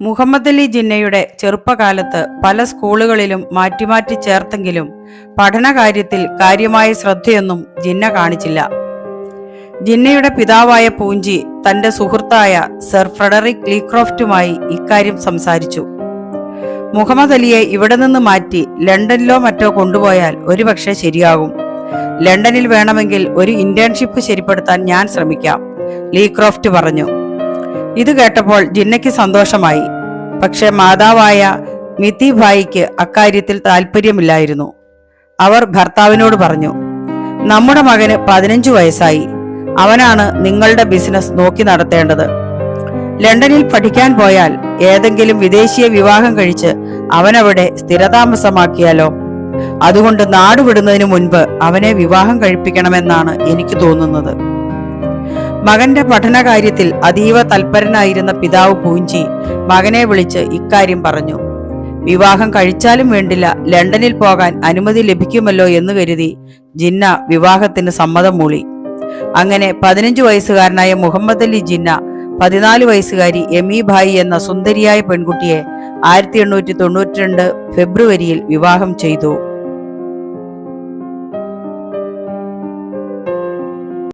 മുഹമ്മദ് അലി ജിന്നയുടെ ചെറുപ്പകാലത്ത് പല സ്കൂളുകളിലും മാറ്റി ചേർത്തെങ്കിലും പഠനകാര്യത്തിൽ കാര്യമായ ശ്രദ്ധയൊന്നും ജിന്ന കാണിച്ചില്ല. ജിന്നയുടെ പിതാവായ പൂഞ്ചി തന്റെ സുഹൃത്തായ സർ ഫ്രെഡറിക് ലീക്രോഫ്റ്റുമായി ഇക്കാര്യം സംസാരിച്ചു. മുഹമ്മദ് അലിയെ ഇവിടെ നിന്ന് മാറ്റി ലണ്ടനിലോ മറ്റോ കൊണ്ടുപോയാൽ ഒരുപക്ഷെ ശരിയാകും. ലണ്ടനിൽ വേണമെങ്കിൽ ഒരു ഇന്റേൺഷിപ്പ് ശരിപ്പെടുത്താൻ ഞാൻ ശ്രമിക്കാം, ലീക്രോഫ്റ്റ് പറഞ്ഞു. ഇത് കേട്ടപ്പോൾ ജിന്നയ്ക്ക് സന്തോഷമായി. പക്ഷെ മാതാവായ മിതിഭായിക്ക് അക്കാര്യത്തിൽ താല്പര്യമില്ലായിരുന്നു. അവർ ഭർത്താവിനോട് പറഞ്ഞു, നമ്മുടെ മകന് 15 വയസ്സായി. അവനാണ് നിങ്ങളുടെ ബിസിനസ് നോക്കി നടത്തേണ്ടത്. ലണ്ടനിൽ പഠിക്കാൻ പോയാൽ ഏതെങ്കിലും വിദേശിയെ വിവാഹം കഴിച്ച് അവനവിടെ സ്ഥിരതാമസമാക്കിയാലോ? അതുകൊണ്ട് നാട് വിടുന്നതിന് മുൻപ് അവനെ വിവാഹം കഴിപ്പിക്കണമെന്നാണ് എനിക്ക് തോന്നുന്നത്. മകന്റെ പഠനകാര്യത്തിൽ അതീവ തൽപരനായിരുന്ന പിതാവ് പൂഞ്ചി മകനെ വിളിച്ച് ഇക്കാര്യം പറഞ്ഞു. വിവാഹം കഴിച്ചാലും വേണ്ടില്ല, ലണ്ടനിൽ പോകാൻ അനുമതി ലഭിക്കുമല്ലോ എന്ന് കരുതി ജിന്ന വിവാഹത്തിന് സമ്മതം മൂളി. അങ്ങനെ 15 വയസ്സുകാരനായ മുഹമ്മദ് അലി ജിന്ന 14 വയസ്സുകാരി എമി ഭായി എന്ന സുന്ദരിയായ പെൺകുട്ടിയെ 1892 ഫെബ്രുവരിയിൽ വിവാഹം ചെയ്തു.